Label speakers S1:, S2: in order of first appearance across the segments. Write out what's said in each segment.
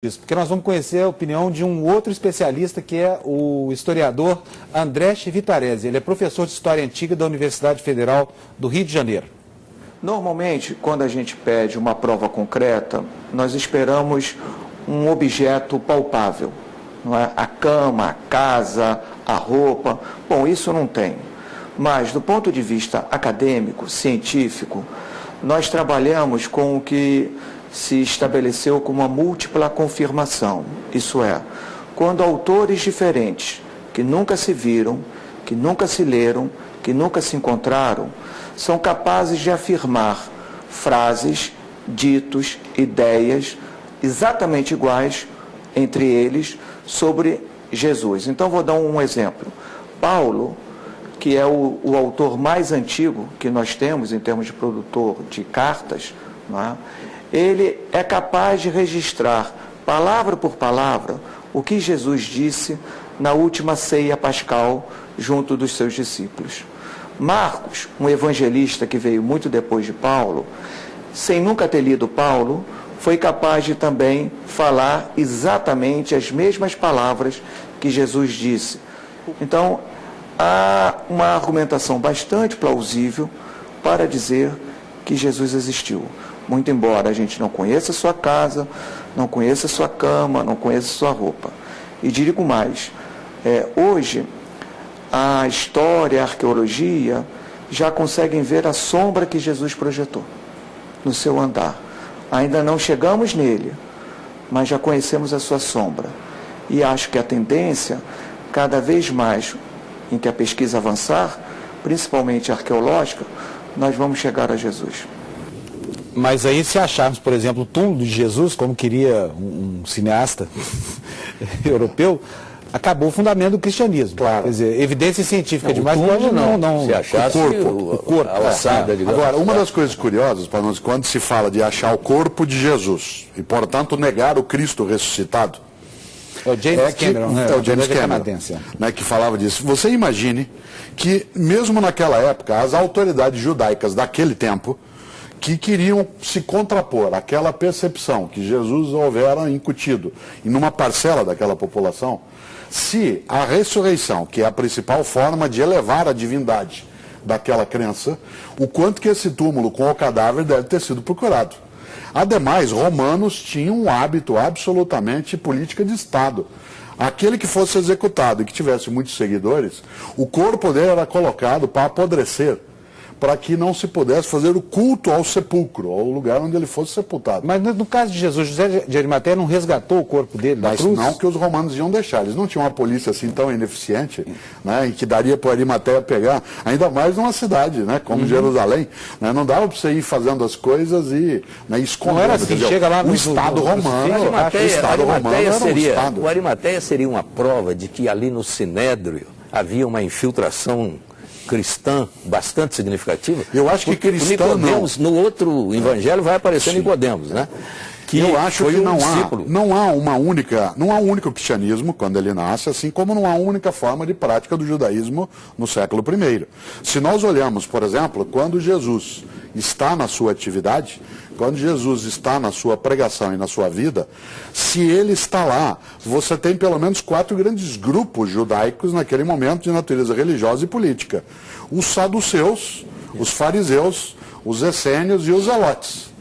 S1: Isso, porque nós vamos conhecer a opinião de um outro especialista, que é o historiador André Chivitarese. Ele é professor de História Antiga da Universidade Federal do Rio de Janeiro.
S2: Normalmente, quando a gente pede uma prova concreta, nós esperamos um objeto palpável, não é? A cama, a casa, a roupa. Bom, isso não tem. Mas, do ponto de vista acadêmico, científico, nós trabalhamos com o que se estabeleceu como uma múltipla confirmação. Isso é, quando autores diferentes, que nunca se viram, que nunca se leram, que nunca se encontraram, são capazes de afirmar frases, ditos, ideias exatamente iguais entre eles sobre Jesus. Então, vou dar um exemplo. Paulo, que é o autor mais antigo que nós temos em termos de produtor de cartas, não é? Ele é capaz de registrar, palavra por palavra, o que Jesus disse na última ceia pascal junto dos seus discípulos. Marcos, um evangelista que veio muito depois de Paulo, sem nunca ter lido Paulo, foi capaz de também falar exatamente as mesmas palavras que Jesus disse. Então, há uma argumentação bastante plausível para dizer que Jesus existiu. Muito embora a gente não conheça a sua casa, não conheça a sua cama, não conheça a sua roupa. E digo mais, hoje a história, a arqueologia já conseguem ver a sombra que Jesus projetou no seu andar. Ainda não chegamos nele, mas já conhecemos a sua sombra. E acho que a tendência, cada vez mais em que a pesquisa avançar, principalmente arqueológica, nós vamos chegar a Jesus.
S1: Mas aí, se acharmos, por exemplo, o túmulo de Jesus, como queria um cineasta europeu, acabou o fundamento do cristianismo.
S3: Claro.
S1: Quer dizer, evidência científica demais pode não.
S3: Se achasse
S1: o corpo.
S3: A ossada,
S4: Agora, uma das coisas curiosas, para nós, quando se fala de achar o corpo de Jesus e, portanto, negar o Cristo ressuscitado,
S1: é o James Cameron,
S4: é o James Cameron, né, que falava disso. Você imagine que, mesmo naquela época, as autoridades judaicas daquele tempo, que queriam se contrapor àquela percepção que Jesus houvera incutido em uma parcela daquela população, se a ressurreição, que é a principal forma de elevar a divindade daquela crença, o quanto que esse túmulo com o cadáver deve ter sido procurado. Ademais, romanos tinham um hábito absolutamente política de Estado. Aquele que fosse executado e que tivesse muitos seguidores, o corpo dele era colocado para apodrecer, para que não se pudesse fazer o culto ao sepulcro, ao lugar onde ele fosse sepultado.
S1: Mas no caso de Jesus, José de Arimateia não resgatou o corpo dele da cruz?
S4: Não que os romanos iam deixar. Eles não tinham uma polícia assim tão ineficiente, né, em que daria para Arimateia pegar, ainda mais numa cidade, né, como Jerusalém. Né, não dava para você ir fazendo as coisas e, né, escondendo.
S1: Não era assim,
S4: dizer,
S1: chega lá
S4: o Estado romano.
S3: O Arimateia seria uma prova de que ali no Sinédrio havia uma infiltração cristã bastante significativa.
S4: Eu acho que cristã
S3: Nicodemos, no outro evangelho vai aparecer Nicodemos, né? Que
S4: eu acho
S3: foi
S4: que não há um único cristianismo quando ele nasce, assim como não há uma única forma de prática do judaísmo no século I. Se nós olhamos, por exemplo, quando Jesus está na sua atividade, quando Jesus está na sua pregação e na sua vida, se ele está lá, você tem pelo menos 4 grandes grupos judaicos naquele momento de natureza religiosa e política. Os saduceus, os fariseus, os essênios e os zelotes.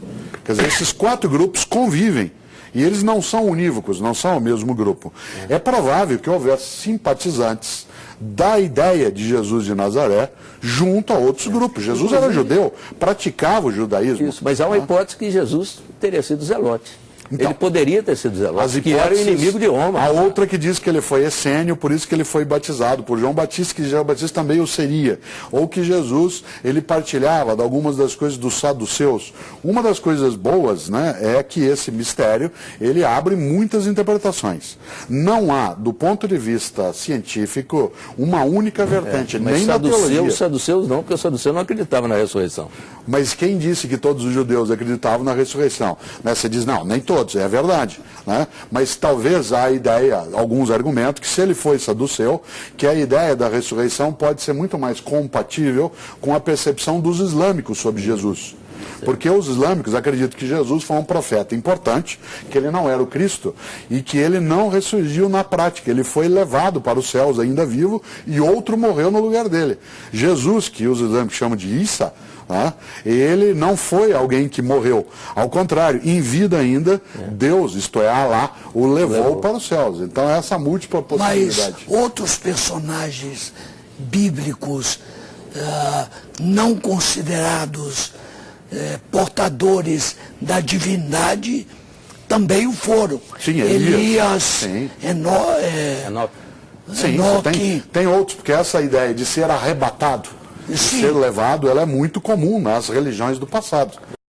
S4: Quer dizer, esses 4 grupos convivem. E eles não são unívocos, não são o mesmo grupo. É provável que houvesse simpatizantes da ideia de Jesus de Nazaré junto a outros grupos. Jesus era judeu, praticava o judaísmo.
S3: Isso, mas há uma hipótese que Jesus teria sido zelote.
S4: Então,
S3: ele poderia ter sido zelote, que era o inimigo de Roma.
S4: A outra que diz que ele foi essênio, por isso que ele foi batizado por João Batista, que João Batista também o seria. Ou que Jesus, ele partilhava de algumas das coisas dos saduceus. Uma das coisas boas, né, é que esse mistério, ele abre muitas interpretações. Não há, do ponto de vista científico, uma única vertente, nem na teologia.
S3: Os saduceus não, porque os saduceus não acreditavam na ressurreição.
S4: Mas quem disse que todos os judeus acreditavam na ressurreição? Né? Você diz, não, nem todos, é verdade. Né? Mas talvez há ideia, alguns argumentos, que se ele foi saduceu, que a ideia da ressurreição pode ser muito mais compatível com a percepção dos islâmicos sobre Jesus. Porque os islâmicos acreditam que Jesus foi um profeta importante, que ele não era o Cristo e que ele não ressurgiu na prática. Ele foi levado para os céus ainda vivo e outro morreu no lugar dele. Jesus, que os islâmicos chamam de Isa, ele não foi alguém que morreu. Ao contrário, em vida ainda, Deus, isto é, Alá, o levou para os céus. Então, essa múltipla possibilidade.
S5: Mas outros personagens bíblicos não considerados portadores da divindade também o foram.
S4: Sim,
S5: Elias,
S4: sim. Sim, tem outros, porque essa ideia de ser arrebatado, de ser levado, ela é muito comum nas religiões do passado.